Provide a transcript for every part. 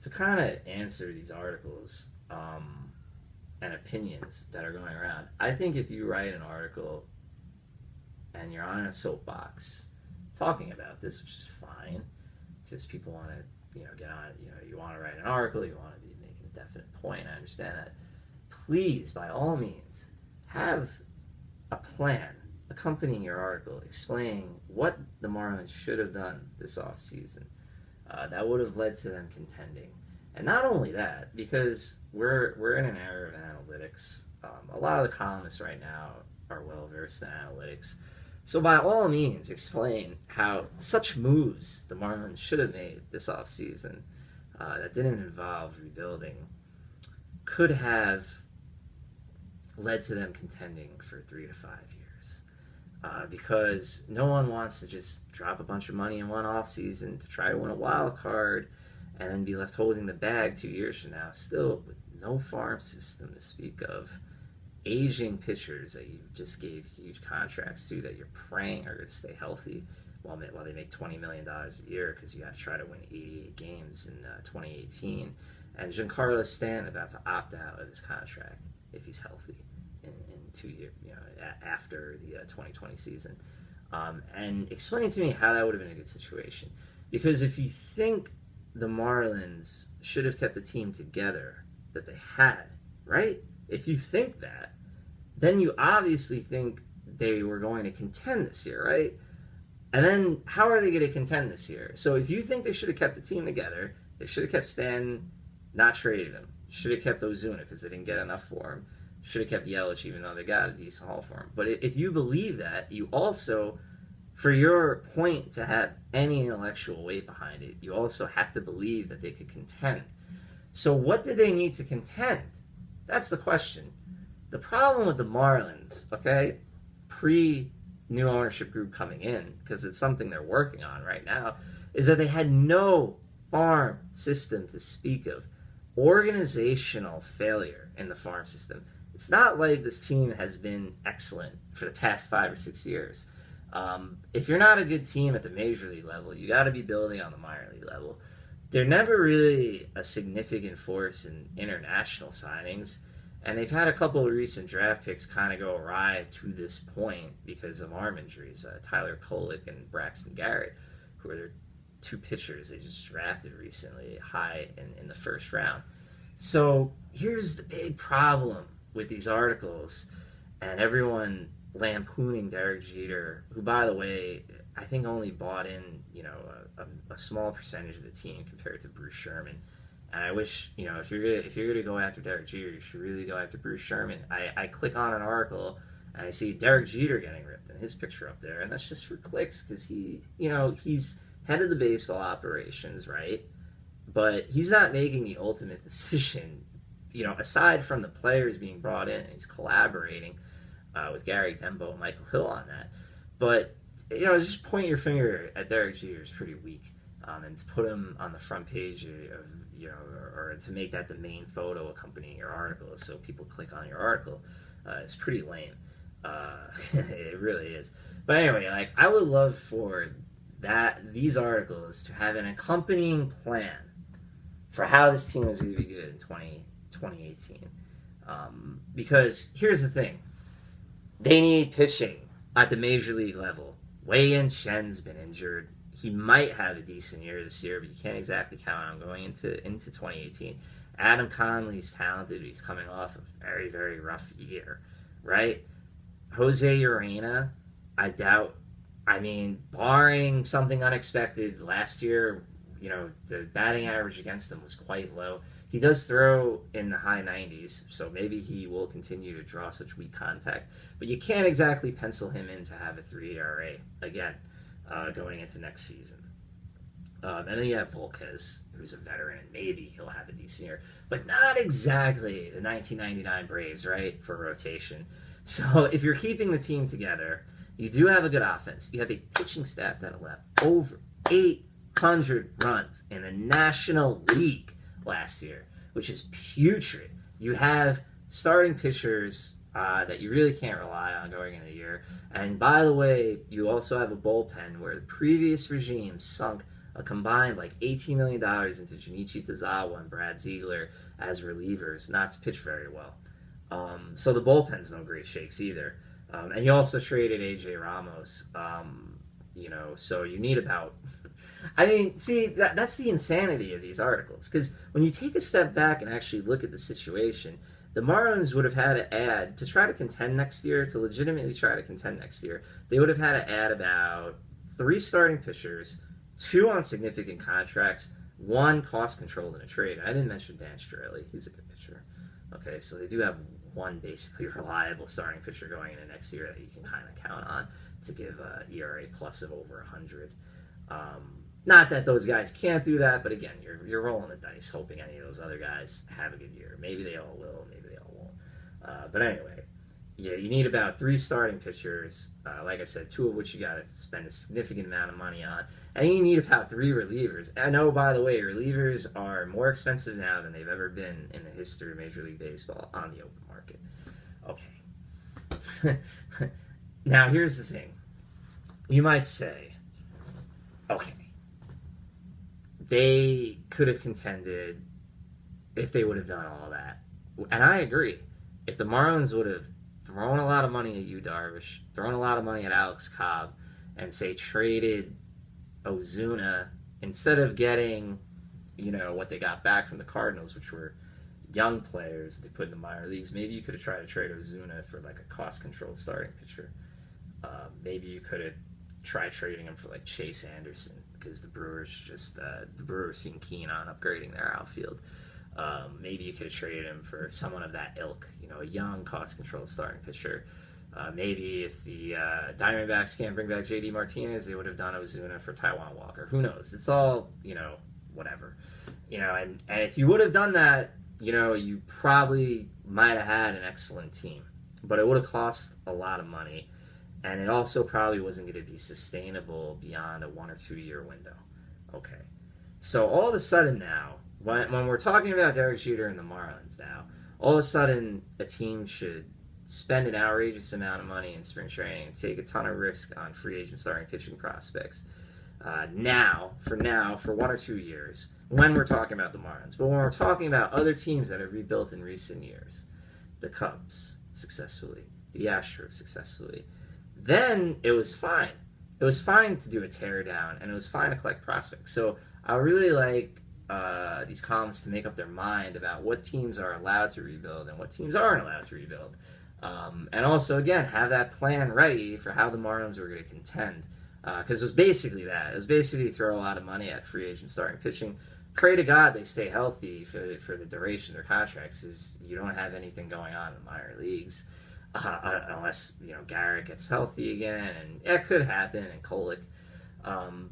to kind of answer these articles and opinions that are going around, I think if you write an article and you're on a soapbox talking about this, which is fine, because people want to, get on, you want to write an article, you want to be making a definite point, I understand that. Please, by all means, have a plan accompanying your article explaining what the Marlins should have done this offseason that would have led to them contending. And not only that, because we're in an era of analytics. A lot of the columnists right now are well versed in analytics. So by all means, explain how such moves the Marlins should have made this offseason that didn't involve rebuilding could have led to them contending for 3 to 5 years. Because no one wants to just drop a bunch of money in one offseason to try to win a wild card and then be left holding the bag 2 years from now, still with no farm system to speak of, aging pitchers that you just gave huge contracts to that you're praying are going to stay healthy while they make $20 million a year because you got to try to win 88 games in 2018. And Giancarlo Stanton about to opt out of his contract if he's healthy in 2 years, after the 2020 season. And explain to me how that would have been a good situation. Because if you think the Marlins should have kept the team together that they had, right? If you think that, then you obviously think they were going to contend this year, right? And then how are they going to contend this year? So if you think they should have kept the team together, they should have kept Stanton, not traded him. Should have kept Ozuna because they didn't get enough for him. Should have kept Yelich even though they got a decent haul for him. But if you believe that, you also, for your point to have any intellectual weight behind it, you also have to believe that they could contend. So what did they need to contend? That's the question. The problem with the Marlins, okay, pre-new ownership group coming in, because it's something they're working on right now, is that they had no farm system to speak of. Organizational failure in the farm system. It's not like this team has been excellent for the past 5 or 6 years. If you're not a good team at the major league level, you got to be building on the minor league level. They're never really a significant force in international signings, and they've had a couple of recent draft picks kind of go awry to this point because of arm injuries. Tyler Kolek and Braxton Garrett, who are their 2 pitchers they just drafted recently high in the first round. So here's the big problem with these articles and everyone lampooning Derek Jeter, who, by the way, I think only bought in, a small percentage of the team compared to Bruce Sherman. And I wish, if you're gonna go after Derek Jeter, you should really go after Bruce Sherman. I click on an article and I see Derek Jeter getting ripped and his picture up there, and that's just for clicks because he's head of the baseball operations, right? But he's not making the ultimate decision, aside from the players being brought in, and he's collaborating with Gary Dembo and Michael Hill on that. But, just point your finger at Derek Jeter is pretty weak. And to put him on the front page or to make that the main photo accompanying your article so people click on your article, it's pretty lame. It really is. But anyway, I would love for these articles to have an accompanying plan for how this team is going to be good in 2018. Because here's the thing. They need pitching at the major league level. Wei-Yin Shen's been injured. He might have a decent year this year, but you can't exactly count on him going into 2018. Adam Conley's talented. He's coming off a very, very rough year, right? Jose Urena, I doubt. Barring something unexpected, last year, the batting average against him was quite low. He does throw in the high 90s, so maybe he will continue to draw such weak contact. But you can't exactly pencil him in to have a 3 ERA again going into next season. And then you have Volquez, who's a veteran, and maybe he'll have a decent year. But not exactly the 1999 Braves, right, for rotation. So if you're keeping the team together, you do have a good offense. You have a pitching staff that allowed over 800 runs in the National League last year, which is putrid. You have starting pitchers that you really can't rely on going into the year. And by the way, you also have a bullpen where the previous regime sunk a combined like $18 million into Junichi Tozawa and Brad Ziegler as relievers, not to pitch very well. So the bullpen's no great shakes either. And you also traded AJ Ramos, so you need about. I mean, see, that's the insanity of these articles, because when you take a step back and actually look at the situation, the Marlins would have had to add, to try to contend next year, to legitimately try to contend next year, they would have had to add about 3 starting pitchers, 2 on significant contracts, 1 cost controlled in a trade. I didn't mention Dan Straley. He's a good pitcher. Okay, so they do have 1 basically reliable starting pitcher going into next year that you can kind of count on to give a ERA plus of over 100. Not that those guys can't do that, but again, you're rolling the dice, hoping any of those other guys have a good year. Maybe they all will, maybe they all won't. But anyway, yeah, you need about 3 starting pitchers. Like I said, 2 of which you got to spend a significant amount of money on, and you need about 3 relievers. I know, by the way, relievers are more expensive now than they've ever been in the history of Major League Baseball on the open market. Okay. Now, here's the thing. You might say, okay, they could have contended if they would have done all that. And I agree. If the Marlins would have thrown a lot of money at Yu Darvish, thrown a lot of money at Alex Cobb, and say traded Ozuna instead of getting, what they got back from the Cardinals, which were young players they put in the minor leagues, maybe you could have tried to trade Ozuna for like a cost-controlled starting pitcher. Maybe you could have tried trading him for like Chase Anderson, because the Brewers seem keen on upgrading their outfield. Maybe you could have traded him for someone of that ilk, a young cost-controlled starting pitcher. Maybe if the Diamondbacks can't bring back JD Martinez, they would have done Ozuna for Taijuan Walker. Who knows? It's all, whatever. And if you would have done that, you probably might have had an excellent team. But it would have cost a lot of money. And it also probably wasn't going to be sustainable beyond a 1 or 2 year window. Okay. So all of a sudden now, when we're talking about Derek Jeter and the Marlins now, all of a sudden a team should spend an outrageous amount of money in spring training and take a ton of risk on free agent starting pitching prospects. For 1 or 2 years, when we're talking about the Marlins. But when we're talking about other teams that have rebuilt in recent years, the Cubs successfully, the Astros successfully, then it was fine. It was fine to do a teardown, and it was fine to collect prospects. So I really like these columns to make up their mind about what teams are allowed to rebuild and what teams aren't allowed to rebuild. And also, again, have that plan ready for how the Marlins were going to contend. Because it was basically that. It was basically throw a lot of money at free agent starting pitching. Pray to God they stay healthy for the duration of their contracts, because you don't have anything going on in the minor leagues. Unless, Garrett gets healthy again, and that could happen, and Kolick.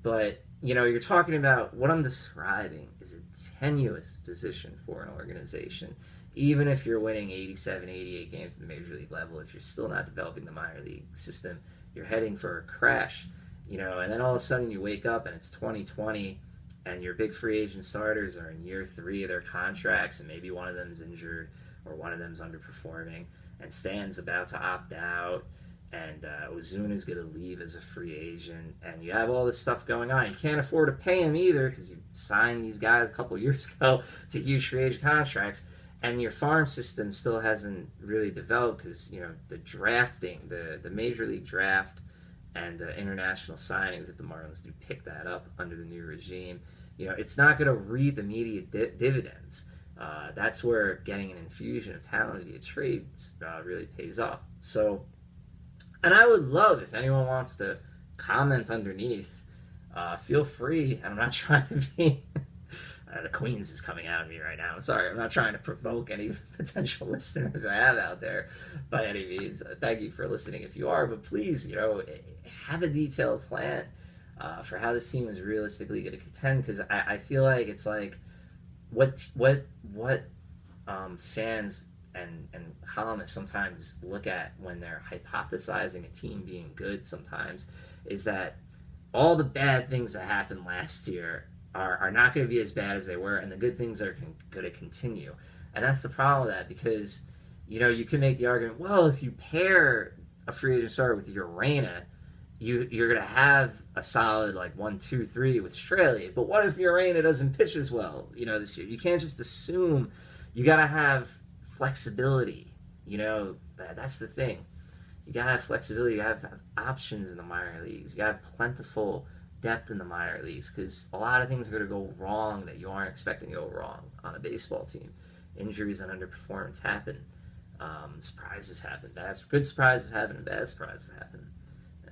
But, you're talking about, what I'm describing is a tenuous position for an organization. Even if you're winning 87, 88 games at the major league level, if you're still not developing the minor league system, you're heading for a crash. And then all of a sudden you wake up and it's 2020, and your big free agent starters are in year 3 of their contracts, and maybe one of them's injured or one of them's underperforming, and Stan's about to opt out, and Ozuna's going to leave as a free agent, and you have all this stuff going on. You can't afford to pay him either, because you signed these guys a couple of years ago to huge free agent contracts, and your farm system still hasn't really developed, because the drafting, the major league draft, and the international signings, if the Marlins do pick that up under the new regime, it's not going to reap immediate dividends. That's where getting an infusion of talent via trades really pays off. So, and I would love if anyone wants to comment underneath. Feel free. I'm not trying to be... the Queens is coming out of me right now. I'm sorry. I'm not trying to provoke any potential listeners I have out there by any means. Thank you for listening if you are. But please, have a detailed plan for how this team is realistically going to contend. Because I feel like it's like what fans and columnists sometimes look at when they're hypothesizing a team being good sometimes is that all the bad things that happened last year are not going to be as bad as they were, and the good things are going to continue. And that's the problem with that, because you can make the argument, well, if you pair a free agent starter with Urena, you're gonna have a solid like 1, 2, 3 with Straley, but what if Urena doesn't pitch as well? This year you can't just assume. You gotta have flexibility. That's the thing. You gotta have flexibility. You gotta have options in the minor leagues. You gotta have plentiful depth in the minor leagues because a lot of things are gonna go wrong that you aren't expecting to go wrong on a baseball team. Injuries and underperformance happen. Surprises happen. Good surprises happen and bad surprises happen.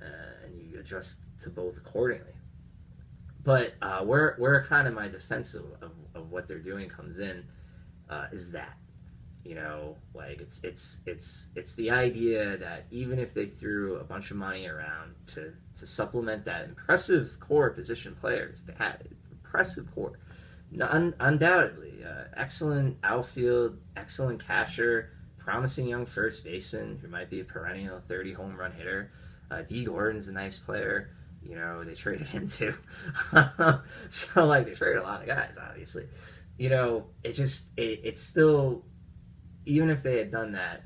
And you adjust to both accordingly. But where kind of my defense of what they're doing comes in is that like it's the idea that even if they threw a bunch of money around to supplement that impressive core position players, they had impressive core, undoubtedly excellent outfield, excellent catcher, promising young first baseman who might be a perennial 30 home run hitter. D. Gordon's a nice player. They traded him too. So, like, they traded a lot of guys, obviously. It's still, even if they had done that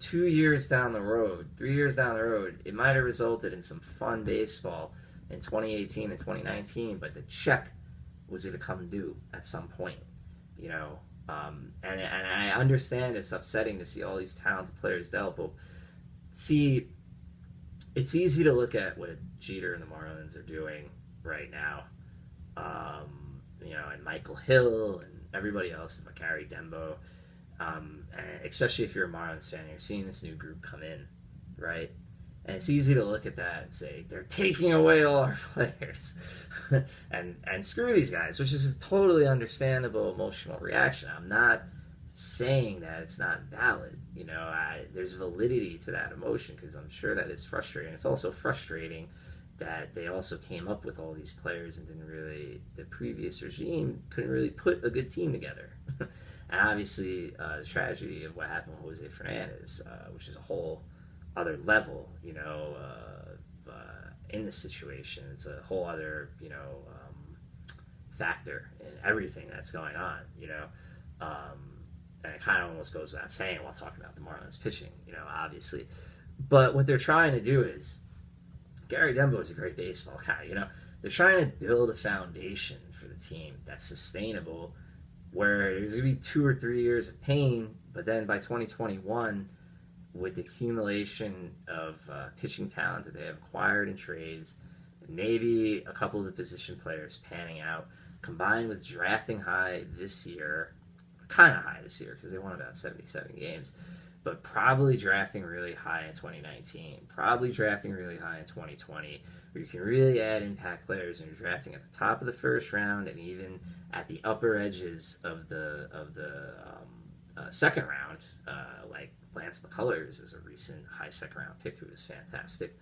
2 years down the road, 3 years down the road, it might have resulted in some fun baseball in 2018 and 2019, but the check was going to come due at some point, and I understand it's upsetting to see all these talented players dealt, but see, it's easy to look at what Jeter and the Marlins are doing right now, and Michael Hill and everybody else, and Macari Dembo, and especially if you're a Marlins fan, you're seeing this new group come in, right? And it's easy to look at that and say, they're taking away all our players. and screw these guys, which is a totally understandable emotional reaction. I'm not saying that it's not valid. There's validity to that emotion because I'm sure that it's frustrating. It's also frustrating that they also came up with all these players and the previous regime couldn't really put a good team together. And obviously, the tragedy of what happened with Jose Fernandez, which is a whole other level, in this situation. It's a whole other, factor in everything that's going on, and it kind of almost goes without saying while talking about the Marlins pitching, obviously. But what they're trying to do is, Gary Dembo is a great baseball guy, They're trying to build a foundation for the team that's sustainable, where there's going to be 2 or 3 years of pain, but then by 2021, with the accumulation of pitching talent that they have acquired in trades, and maybe a couple of the position players panning out, combined with drafting high this year, kind of high this year because they won about 77 games, but probably drafting really high in 2019, probably drafting really high in 2020, where you can really add impact players and you're drafting at the top of the first round and even at the upper edges of the second round, like Lance McCullers is a recent high second round pick who is fantastic.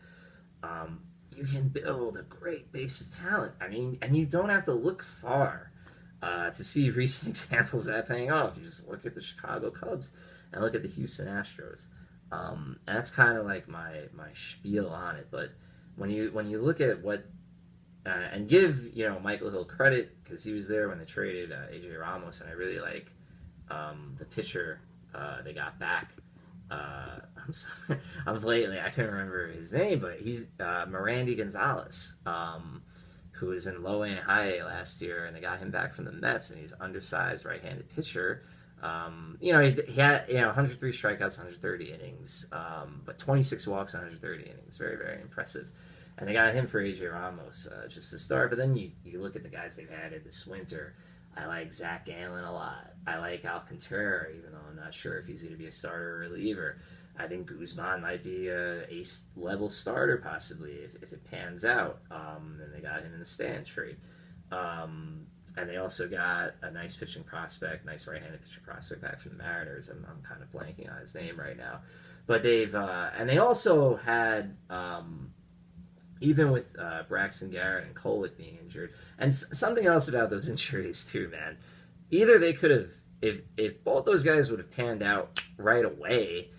You can build a great base of talent. I mean, and you don't have to look far to see recent examples of that paying off. You just look at the Chicago Cubs and look at the Houston Astros. And that's kind of like my spiel on it. But when you look at what and give Michael Hill credit because he was there when they traded AJ Ramos, and I really like the pitcher they got back. I'm sorry, I couldn't remember his name, but he's Mirandy Gonzalez, who was in low A and high A last year, and they got him back from the Mets, and he's undersized right-handed pitcher. He had 103 strikeouts, 130 innings, but 26 walks, 130 innings. Very, very impressive. And they got him for AJ Ramos just to start. But then you look at the guys they've added this winter. I like Zach Gallen a lot. I like Alcantara, even though I'm not sure if he's going to be a starter or reliever. I think Guzman might be a ace-level starter, possibly, if it pans out. And they got him in the Stan trade. And they also got a nice pitching prospect, nice right-handed pitching prospect back from the Mariners. I'm kind of blanking on his name right now. But they've... and they also had... even with Braxton Garrett and Kolek being injured. And something else about those injuries, too, man. Either they could have... If both those guys would have panned out right away,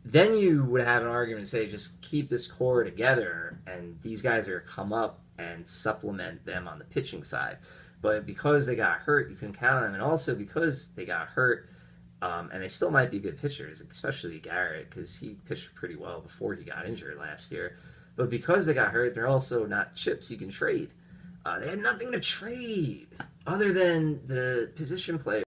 then you would have an argument to say, just keep this core together, and these guys are come up and supplement them on the pitching side. But because they got hurt, you can count on them. And also because they got hurt, and they still might be good pitchers, especially Garrett, because he pitched pretty well before he got injured last year. But because they got hurt, they're also not chips you can trade. They had nothing to trade other than the position players.